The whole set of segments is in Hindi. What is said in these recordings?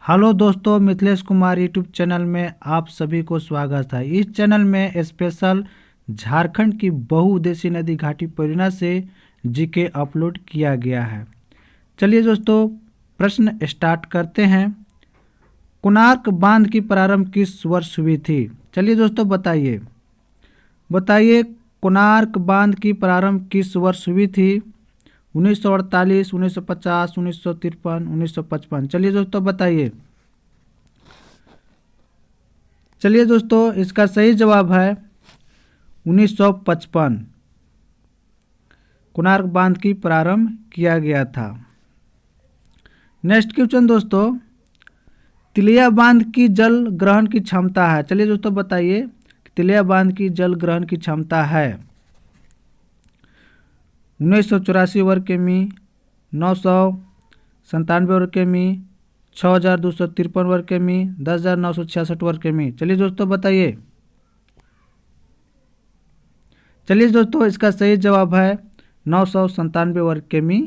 हेलो दोस्तों, मिथिलेश कुमार यूट्यूब चैनल में आप सभी को स्वागत है। इस चैनल में स्पेशल झारखंड की बहुउद्देशीय नदी घाटी परियोजना से जीके अपलोड किया गया है। चलिए दोस्तों, प्रश्न स्टार्ट करते हैं। कोणार्क बांध की प्रारंभ किस वर्ष हुई थी? चलिए दोस्तों, बताइए कोणार्क बांध की प्रारंभ किस वर्ष हुई थी? 1948, 1950, 1953, 1955। चलिए दोस्तों, इसका सही जवाब है 1955। कोणार्क बांध की प्रारंभ किया गया था। नेक्स्ट क्वेश्चन दोस्तों, तिलिया बांध की जल ग्रहण की क्षमता है। चलिए दोस्तों, बताइए तिलिया बांध की जल ग्रहण की क्षमता है 1984 वर्ग किमी, 997 वर्ग किमी, 6253 वर्ग किमी, 10,966 वर्ग किमी। चलिए दोस्तों, इसका सही जवाब है 997 वर्ग किमी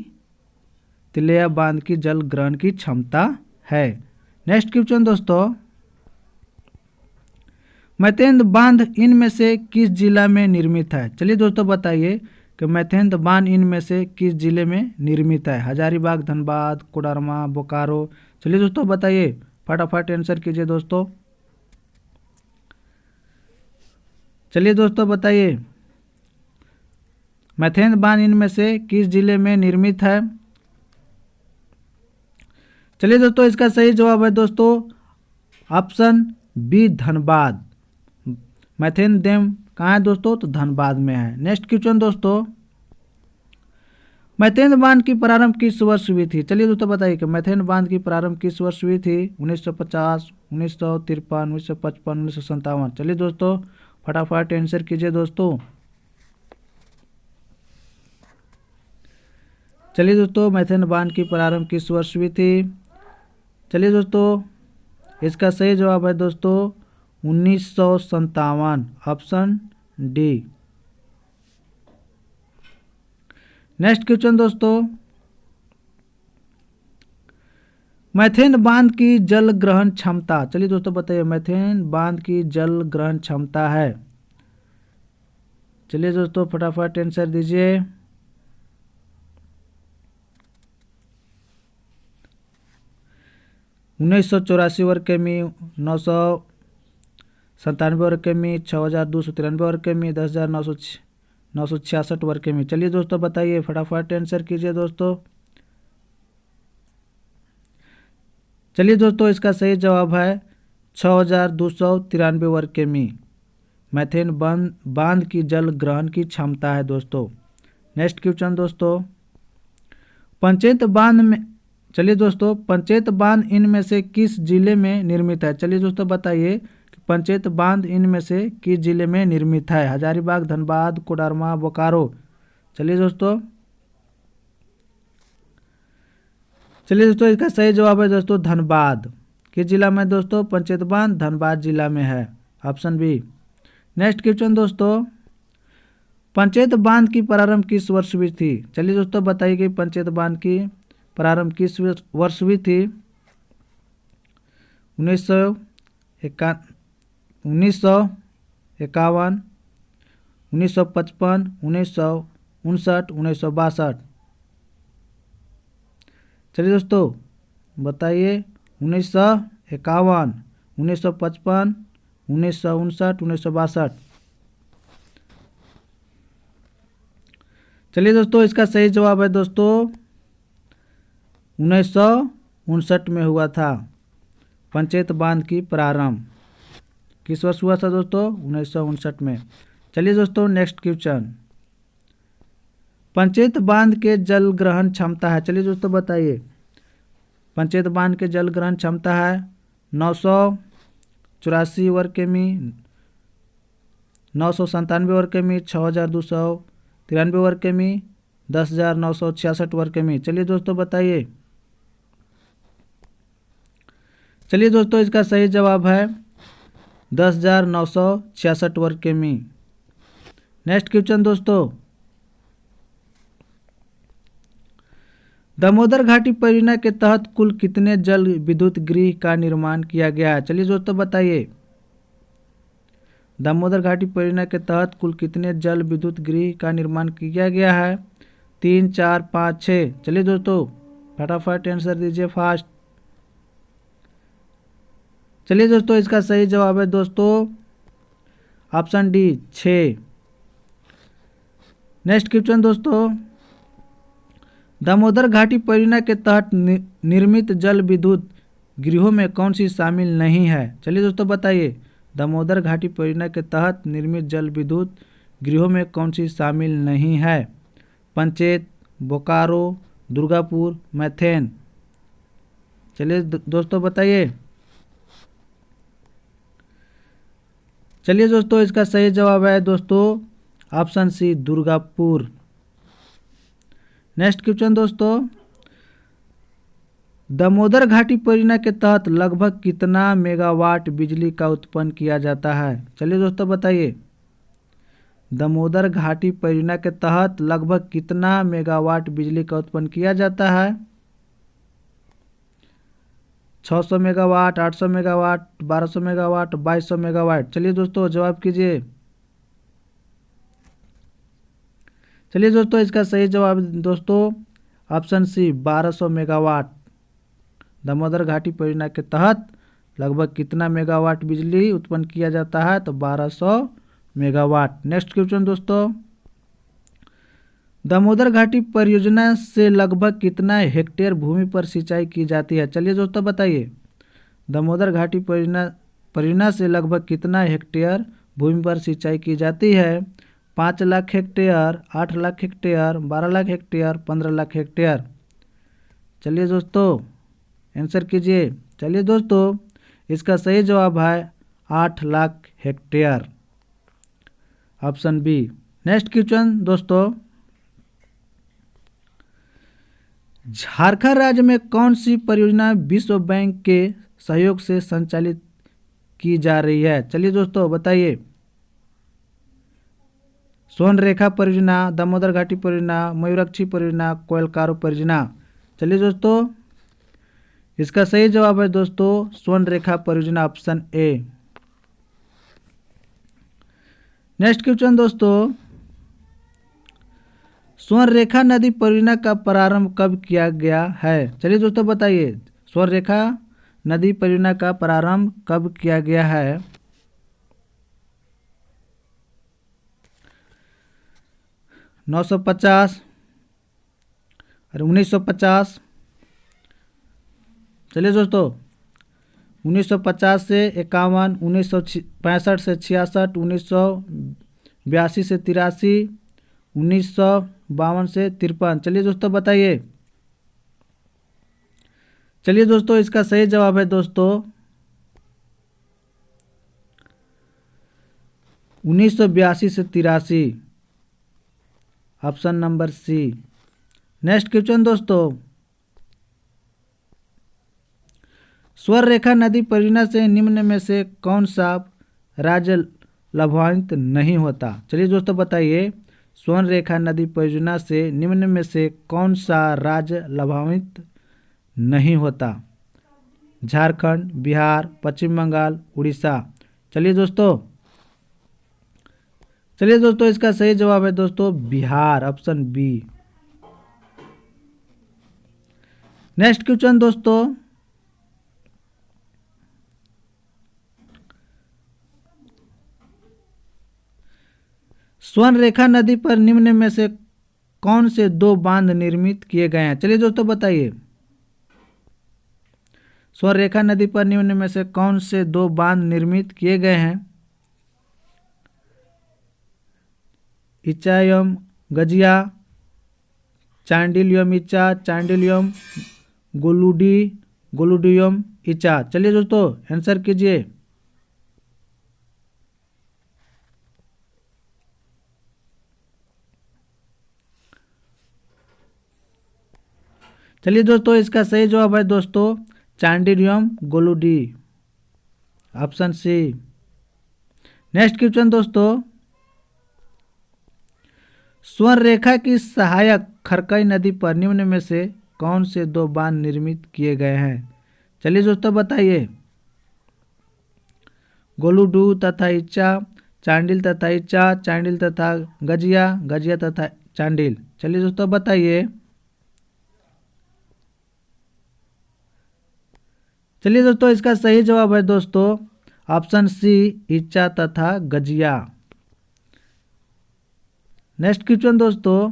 तिलिया बांध की जल ग्रहण की क्षमता है। नेक्स्ट क्वेश्चन दोस्तों, मैथेन बांध इनमें से किस जिला में निर्मित है? चलिए दोस्तों, बताइए कि मैथेन बांध इनमें से किस जिले में निर्मित है? हजारीबाग, धनबाद, कोडरमा, बोकारो। चलिए दोस्तों, बताइए, फटाफट आंसर कीजिए दोस्तों। चलिए दोस्तों, बताइए मैथेन बांध इनमें से किस जिले में निर्मित है? चलिए दोस्तों, इसका सही जवाब है दोस्तों option B, Dhanbad. Maithon dam कहाँ है दोस्तों? तो धनबाद में है। नेक्स्ट क्वेश्चन दोस्तों, मैथेन बांध की प्रारंभ किस वर्ष हुई थी? चलिए दोस्तों, बताइए कि मैथेन बांध की प्रारंभ किस वर्ष हुई थी? 1950, 1953, 1955, 1957। चलिए दोस्तों, फटाफट आंसर कीजिए दोस्तों। चलिए दोस्तों, मैथेन बांध की प्रारंभ किस वर्ष हुई थी? चलिए दोस्तों, इसका सही जवाब है दोस्तों 1957, ऑप्शन डी। नेक्स्ट क्वेश्चन दोस्तों, मैथेन बांध की जल ग्रहण क्षमता। चलिए दोस्तों, बताइए मैथेन बांध की जल ग्रहण क्षमता है। चलिए दोस्तों, फटाफट आंसर दीजिए। उन्नीस सौ चौरासी वर्ग किमी, 997 वर्ग किमी, 6293 वर्ग किमी, 10,966 वर्ग किमी। चलिए दोस्तों, बताइए, फटाफट आंसर कीजिए दोस्तों। चलिए दोस्तों, इसका सही जवाब है 6,293 वर्ग किमी मैथेन बांध की जल ग्रहण की क्षमता है दोस्तों। नेक्स्ट क्वेश्चन दोस्तों, पंचेत बांध में, चलिए दोस्तों, पंचेत बांध इनमें से किस जिले में निर्मित है? चलिए दोस्तों, बताइए पंचेत बांध इनमें से किस जिले में निर्मित है? हजारीबाग, धनबाद, कोडरमा, बोकारो। चलिए दोस्तों, इसका सही जवाब है दोस्तों धनबाद। किस जिला में दोस्तों? पंचेत बांध धनबाद जिला में है, ऑप्शन बी। नेक्स्ट क्वेश्चन दोस्तों, पंचेत बांध की प्रारंभ किस वर्ष हुई थी? चलिए दोस्तों, बताइए कि पंचेत बांध की प्रारंभ किस वर्ष हुई थी? 1951, 1955, 1959, 1962। चलिए दोस्तों, बताइए 1951, 1955, 1959, 1962। चलिए दोस्तों, इसका सही जवाब है दोस्तों 1959 में हुआ था पंचेत बांध की प्रारंभ। किस वर्ष हुआ था दोस्तों? 1959 में। चलिए दोस्तों, नेक्स्ट क्वेश्चन, पंचेत बांध के जल ग्रहण क्षमता है। चलिए दोस्तों, बताइए पंचेत बांध के जल ग्रहण क्षमता है 984 वर्ग किमी, 997 वर्ग किमी, 6293 वर्ग किमी, 10,966 वर्ग किमी। चलिए दोस्तों, बताइए। चलिए दोस्तों, इसका सही जवाब है 10,966 वर्ग किमी। नेक्स्ट क्वेश्चन दोस्तों, दामोदर घाटी परियोजना के तहत कुल कितने जल विद्युत गृह का निर्माण किया गया है? चलिए दोस्तों बताइए। दामोदर घाटी परियोजना के तहत कुल कितने जल विद्युत गृह का निर्माण किया गया है? 3, 4, 5, 6। चलिए दोस्तों फटाफट आंसर दीजिए फास्ट। चलिए दोस्तों इसका सही जवाब है दोस्तों ऑप्शन डी 6। नेक्स्ट क्वेश्चन दोस्तों, दामोदर घाटी परियोजना के तहत निर्मित जल विद्युत गृहों में कौन सी शामिल नहीं है? चलिए दोस्तों बताइए। दामोदर घाटी परियोजना के तहत निर्मित जल विद्युत गृहों में कौन सी शामिल नहीं है? पंचेत, बोकारो, दुर्गापुर, मैथेन। चलिए दोस्तों बताइए। चलिए दोस्तों इसका सही जवाब है दोस्तों option C Durgapur. Next question दोस्तों, दामोदर घाटी परियोजना के तहत लगभग कितना मेगावाट बिजली का उत्पन्न किया जाता है? चलिए दोस्तों बताइए। दामोदर घाटी परियोजना के तहत लगभग कितना मेगावाट बिजली का उत्पन्न किया जाता है? 600 मेगावाट, 800 मेगावाट, 1200 मेगावाट, 2200 मेगावाट। चलिए दोस्तों जवाब कीजिए। चलिए दोस्तों इसका सही जवाब दोस्तों ऑप्शन सी 1200 मेगावाट। दामोदर घाटी परियोजना के तहत लगभग कितना मेगावाट बिजली उत्पन्न किया जाता है? तो 1200 मेगावाट। नेक्स्ट क्वेश्चन दोस्तों, दामोदर घाटी परियोजना से लगभग कितना हेक्टेयर भूमि पर सिंचाई की जाती है? चलिए दोस्तों बताइए। दामोदर घाटी परियोजना से लगभग कितना हेक्टेयर भूमि पर सिंचाई की जाती है? 5 lakh hectare, 8 lakh hectare, 12 lakh hectare, 15 lakh hectare. चलिए दोस्तों आंसर कीजिए। चलिए दोस्तों इसका सही जवाब है 8 lakh hectare, option B. Next question दोस्तों, झारखंड राज्य में कौन सी परियोजना विश्व बैंक के सहयोग से संचालित की जा रही है? चलिए दोस्तों बताइए। स्वर्णरेखा परियोजना, दामोदर घाटी परियोजना, मयूराक्षी परियोजना, कोयलकारो परियोजना। चलिए दोस्तों इसका सही जवाब है दोस्तों स्वर्णरेखा परियोजना, ऑप्शन ए। नेक्स्ट क्वेश्चन दोस्तों, स्वर्णरेखा नदी परियोजना का प्रारंभ कब किया गया है? चलिए दोस्तों बताइए। स्वर्णरेखा नदी परियोजना का प्रारंभ कब किया गया है? 950 और 1950। चलिए दोस्तों 1950 से 51, 1965 से 66, 1982 से 83, 1952 से 53। चलिए दोस्तों बताइए। चलिए दोस्तों इसका सही जवाब है दोस्तों 1982 से 83, option number C. Next question दोस्तों, स्वर्णरेखा नदी परियोजना से निम्न में से कौन सा राज्य लाभान्वित नहीं होता? चलिए दोस्तों बताइए। स्वर्णरेखा नदी परियोजना से निम्न में से कौन सा राज्य लाभान्वित नहीं होता? झारखंड, बिहार, पश्चिम बंगाल, उड़ीसा। चलिए दोस्तों इसका सही जवाब है दोस्तों Bihar, option B. Next question दोस्तों, स्वर्णरेखा नदी पर निम्न में से कौन से 2 बांध निर्मित किए गए हैं? चलिए दोस्तों बताइए। स्वर्णरेखा नदी पर निम्न में से कौन से 2 बांध निर्मित किए गए हैं? इच्चायम गजिया, चांडिलियम इच्चा, चांडिलियम गोलुडियम इच्चा। चलिए दोस्तों आंसर कीजिए। चलिए दोस्तों इसका सही जवाब है दोस्तों चांडिलियम गोलुडी, ऑप्शन सी। नेक्स्ट क्वेश्चन दोस्तों, स्वर्णरेखा की सहायक खरकई नदी पर निम्न में से कौन से 2 बांध निर्मित किए गए हैं? चलिए दोस्तों बताइए। गोलुडू तथा इच्चा, चांडिल तथा इच्चा, चांडिल तथा गजिया, गजिया तथा चांडिल। चलिए दोस्तों बताइए। चलिए दोस्तों इसका सही जवाब है दोस्तों ऑप्शन सी, इच्चा तथा गजिया। नेक्स्ट क्वेश्चन दोस्तों,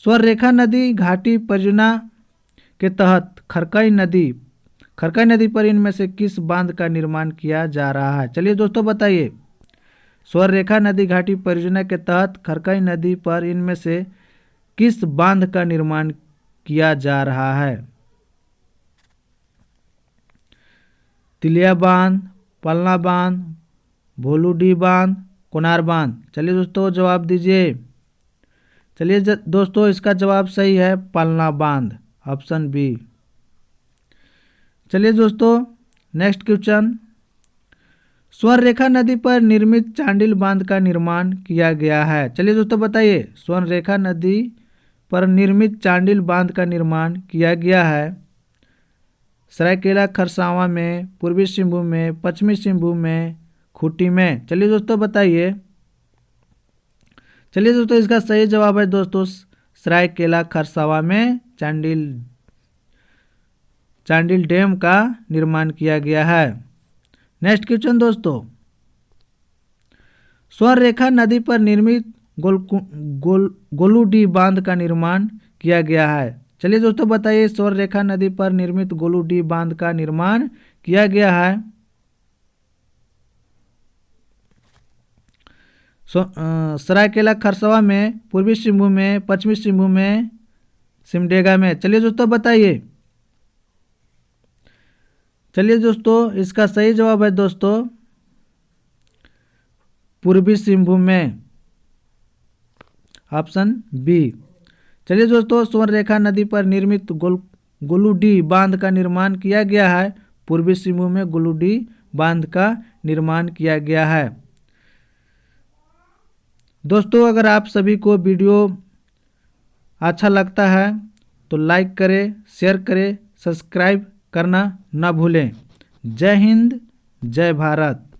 स्वर्णरेखा नदी घाटी परियोजना के तहत खरकई नदी पर इनमें से किस बांध का निर्माण किया जा रहा है? चलिए दोस्तों बताइए। स्वर्णरेखा नदी घाटी परियोजना के तहत खरकई नदी पर इनमें से किस बांध का निर्माण किया जा रहा है? तिलिया बांध, पलना बांध, भोलूडीह बांध, कोनार बांध। चलिए दोस्तों जवाब दीजिए। चलिए दोस्तों इसका जवाब सही है पलना बांध, ऑप्शन बी। चलिए दोस्तों नेक्स्ट क्वेश्चन, स्वर्णरेखा नदी पर निर्मित चांडिल बांध का निर्माण किया गया है। चलिए दोस्तों बताइए। स्वर्णरेखा नदी पर निर्मित चांडिल बांध का निर्माण किया गया है सरायकेला खरसावां में, पूर्वी सिंहभूम में, पश्चिमी सिंहभूम में, खूंटी में। चलिए दोस्तों बताइए। चलिए दोस्तों इसका सही जवाब है दोस्तों सरायकेला खरसावां में चांडिल डैम का निर्माण किया गया है। नेक्स्ट क्वेश्चन दोस्तों, स्वर्णरेखा नदी पर निर्मित गोलूडीह बांध का निर्माण किया गया है। चलिए दोस्तों बताइए। स्वर्णरेखा नदी पर निर्मित गोलूडीह बांध का निर्माण किया गया है सरायकेला खरसावां में, पूर्वी सिंहभूम में, पश्चिमी सिंहभूम में, सिमडेगा में। चलिए दोस्तों बताइए। चलिए दोस्तों इसका सही जवाब है दोस्तों पूर्वी सिंहभूम में, ऑप्शन बी। चलिए दोस्तों स्वर्णरेखा नदी पर निर्मित गोलूडीह बांध का निर्माण किया गया है पूर्वी सिंहभूम में, गोलूडीह बांध का निर्माण किया गया है। दोस्तों अगर आप सभी को वीडियो अच्छा लगता है तो लाइक करें, शेयर करें, सब्सक्राइब करना ना भूलें। जय हिंद, जय भारत।